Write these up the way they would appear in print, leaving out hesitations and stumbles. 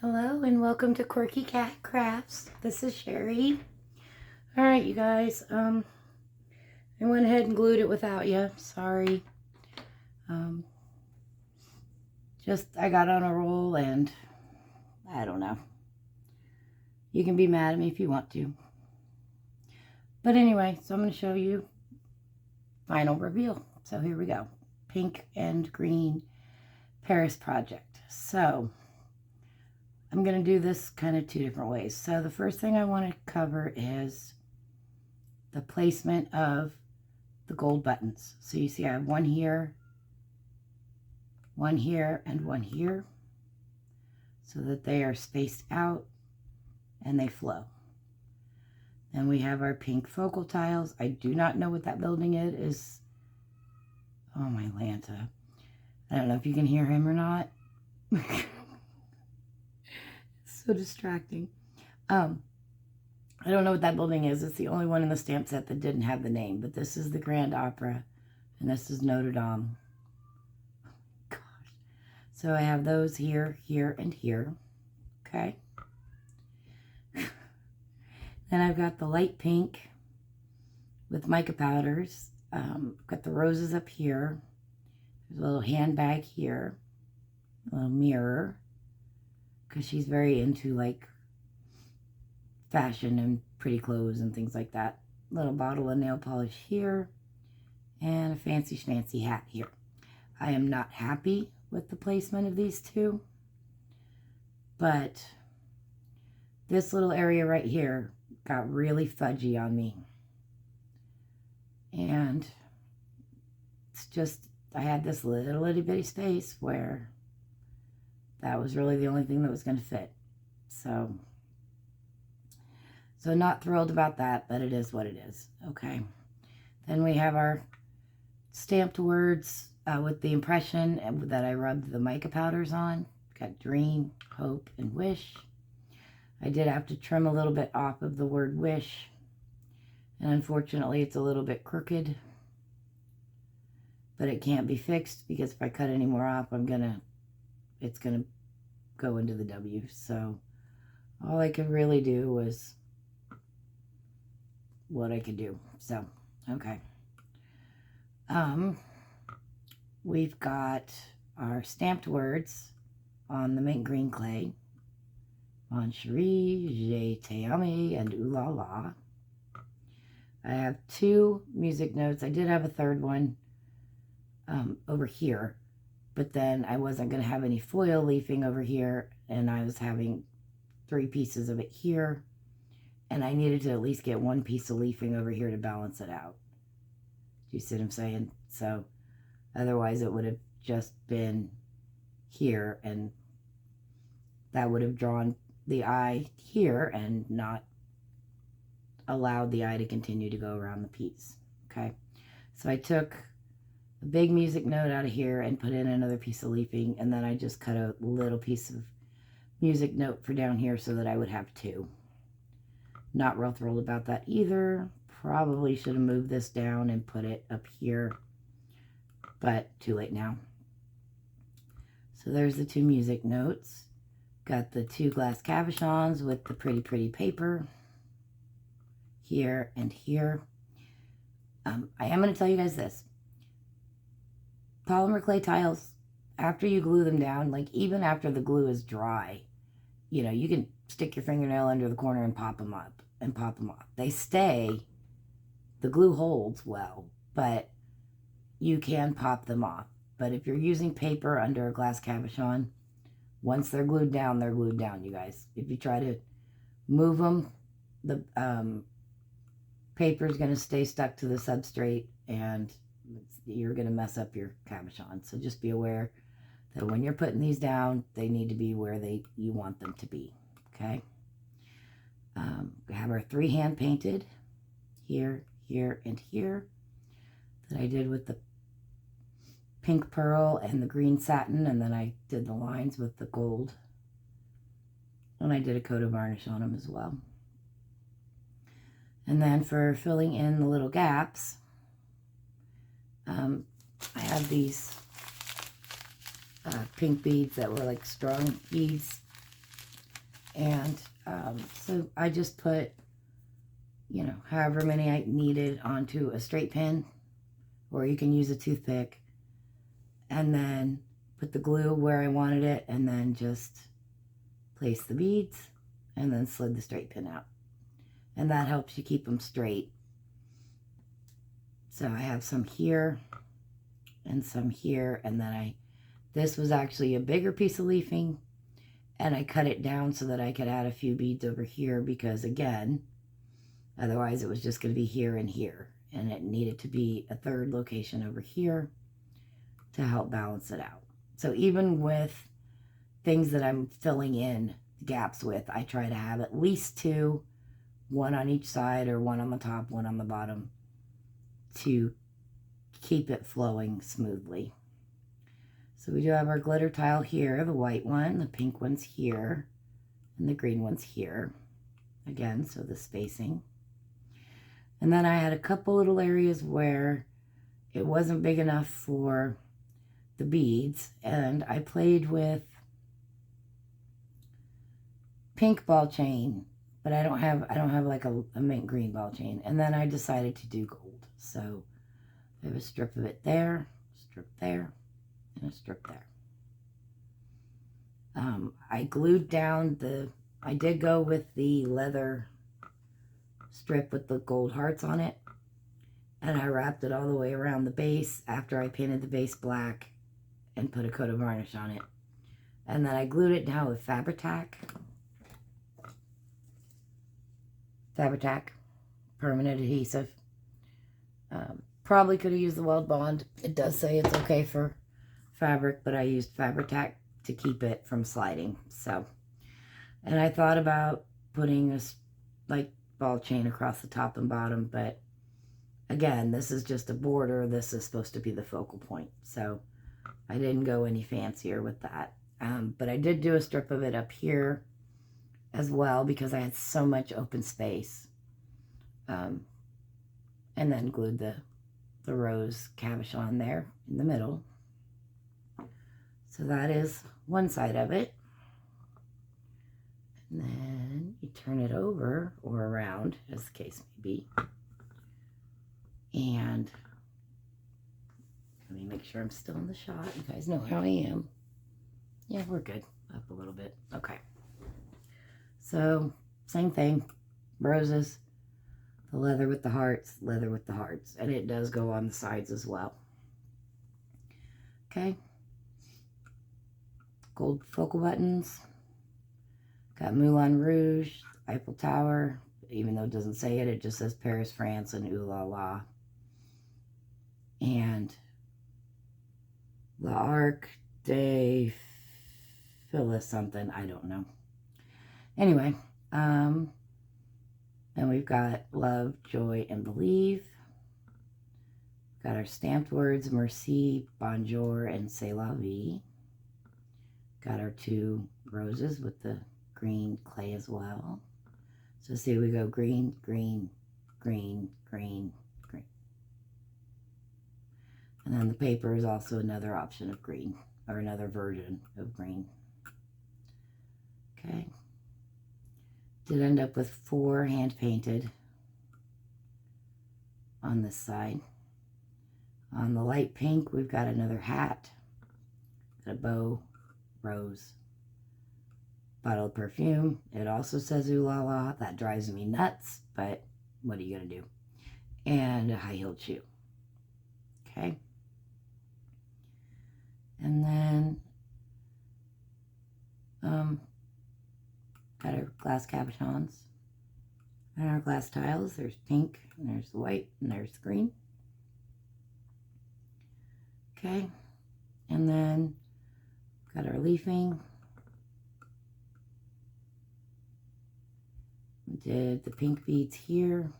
Hello and welcome to Quirky Cat Crafts. This is Sherry. Alright, you guys, I went ahead and glued it without you. Sorry. I got on a roll and I don't know. You can be mad at me if you want to. But anyway, so I'm going to show you final reveal. So here we go. Pink and green Paris project. So I'm going to do this kind of two different ways. So the first thing I want to cover is the placement of the gold buttons. So you see I have one here, and one here, so that they are spaced out and they flow. Then we have our pink focal tiles. I do not know what that building is. Oh my Lanta. I don't know if you can hear him or not. So distracting. I don't know what that building is. It's the only one in the stamp set that didn't have the name, but this is the Grand Opera and this is Notre Dame. Gosh. So I have those here, here, and here. Okay. Then I've got the light pink with mica powders. I've got the roses up here. There's a little handbag here. A little mirror. Because she's very into like fashion and pretty clothes and things like that. Little bottle of nail polish here and a fancy schmancy hat here. I am not happy with the placement of these two, but this little area right here got really fudgy on me, and it's just, I had this little itty bitty space where that was really the only thing that was going to fit. So not thrilled about that, but it is what it is. Okay. Then we have our stamped words with the impression that I rubbed the mica powders on. Got dream, hope, and wish. I did have to trim a little bit off of the word wish. And unfortunately, it's a little bit crooked. But it can't be fixed because if I cut any more off, it's going to go into the W. So all I could really do was what I could do. So, okay. We've got our stamped words on the mint green clay. Mon chéri, je t'aime, and ooh la la. I have two music notes. I did have a third one over here, but then I wasn't going to have any foil leafing over here, and I was having 3 pieces of it here, and I needed to at least get 1 piece of leafing over here to balance it out. Do you see what I'm saying? So otherwise it would have just been here, and that would have drawn the eye here and not allowed the eye to continue to go around the piece. Okay, so I took a big music note out of here and put in another piece of leafing, and then I just cut a little piece of music note for down here so that I would have 2. Not real thrilled about that either. Probably should have moved this down and put it up here, but too late now. So there's the 2 music notes. Got the 2 glass cabochons with the pretty, pretty paper here and here. I am going to tell you guys this. Polymer clay tiles, after you glue them down, like even after the glue is dry, you know, you can stick your fingernail under the corner and pop them up and pop them off. They stay, the glue holds well, but you can pop them off. But if you're using paper under a glass cabochon, once they're glued down, you guys. If you try to move them, the paper is going to stay stuck to the substrate, and you're going to mess up your cabochon. So just be aware that when you're putting these down, they need to be where you want them to be. Okay. We have our 3 hand painted here, here, and here that I did with the pink pearl and the green satin, and then I did the lines with the gold, and I did a coat of varnish on them as well. And then for filling in the little gaps, I have these pink beads that were like strong beads And so I just put, you know, however many I needed onto a straight pin, or you can use a toothpick, and then put the glue where I wanted it, and then just place the beads, and then slid the straight pin out. And that helps you keep them straight. So I have some here and some here, and then this was actually a bigger piece of leafing, and I cut it down so that I could add a few beads over here, because again, otherwise it was just going to be here and here, and it needed to be a third location over here to help balance it out. So even with things that I'm filling in gaps with, I try to have at least two, one on each side, or one on the top, one on the bottom, to keep it flowing smoothly. So we do have our glitter tile here, the white one, the pink one's here, and the green one's here. Again, so the spacing. And then I had a couple little areas where it wasn't big enough for the beads, and I played with pink ball chain, but I don't have like a mint green ball chain. And then I decided to do gold. So I have a strip of it there, strip there, and a strip there. I glued down I did go with the leather strip with the gold hearts on it, and I wrapped it all the way around the base after I painted the base black and put a coat of varnish on it. And then I glued it down with Fabri-Tac. Fabri-Tac, permanent adhesive. Probably could have used the Weld Bond. It does say it's okay for fabric, but I used Fabri-Tac to keep it from sliding. So, and I thought about putting this like ball chain across the top and bottom, but again, this is just a border. This is supposed to be the focal point. So I didn't go any fancier with that. But I did do a strip of it up here as well, because I had so much open space. And then glued the rose cabochon there in the middle. So that is one side of it. And then you turn it over or around, as the case may be. And let me make sure I'm still in the shot. You guys know how I am. Yeah, we're good. Up a little bit. Okay. So, same thing. Roses. The leather with the hearts. Leather with the hearts. And it does go on the sides as well. Okay. Gold focal buttons. Got Moulin Rouge. Eiffel Tower. Even though it doesn't say it, it just says Paris, France, and Ooh La La. And L'Arc de Phyllis something. I don't know. Anyway, and we've got Love, Joy, and Believe. Got our stamped words, Merci, Bonjour, and C'est la vie. Got our two roses with the green clay as well. So see, we go green, green, green, green, green. And then the paper is also another option of green, or another version of green. Okay. Did end up with 4 hand painted on this side. On the light pink, we've got another hat, got a bow, rose, bottle of perfume. It also says Ooh La La. That drives me nuts, but what are you going to do? And a high-heeled shoe. Okay. And then got our glass cabochons and our glass tiles. There's pink, and there's the white, and there's the green. Okay. And then got our leafing. We did the pink beads here,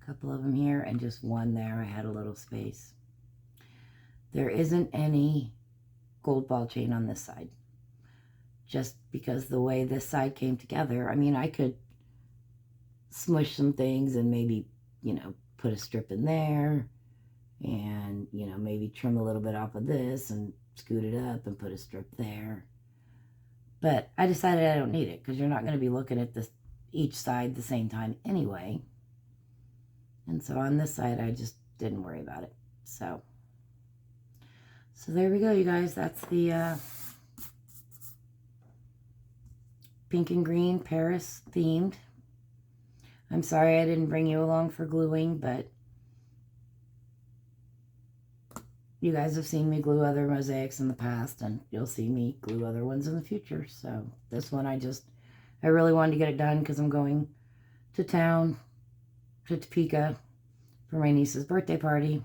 a couple of them here, and just one there. I had a little space. There isn't any gold ball chain on this side, just because the way this side came together. I mean, I could smush some things and maybe, you know, put a strip in there and, you know, maybe trim a little bit off of this and scoot it up and put a strip there. But I decided I don't need it because you're not going to be looking at each side the same time anyway. And so on this side, I just didn't worry about it. So there we go, you guys. That's the pink and green Paris themed. I'm sorry I didn't bring you along for gluing, but you guys have seen me glue other mosaics in the past, and you'll see me glue other ones in the future. So this one I really wanted to get it done because I'm going to town, to Topeka, for my niece's birthday party.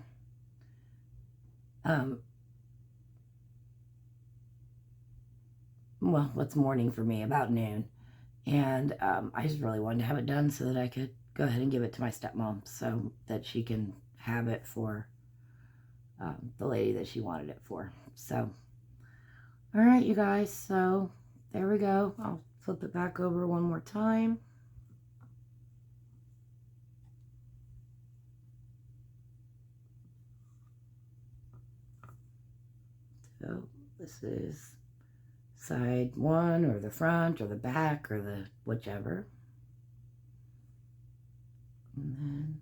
Well, it's morning for me, about noon. And I just really wanted to have it done so that I could go ahead and give it to my stepmom so that she can have it for the lady that she wanted it for. So, all right, you guys. So, there we go. I'll flip it back over one more time. So, this is side one, or the front, or the back, or the whichever. And then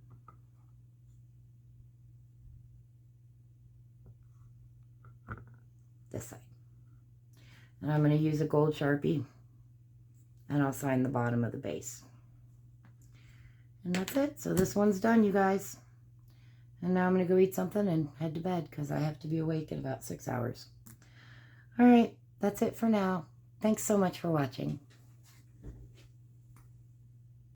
this side. And I'm going to use a gold Sharpie, and I'll sign the bottom of the base. And that's it. So this one's done, you guys. And now I'm going to go eat something and head to bed because I have to be awake in about 6 hours. All right, that's it for now. Thanks so much for watching.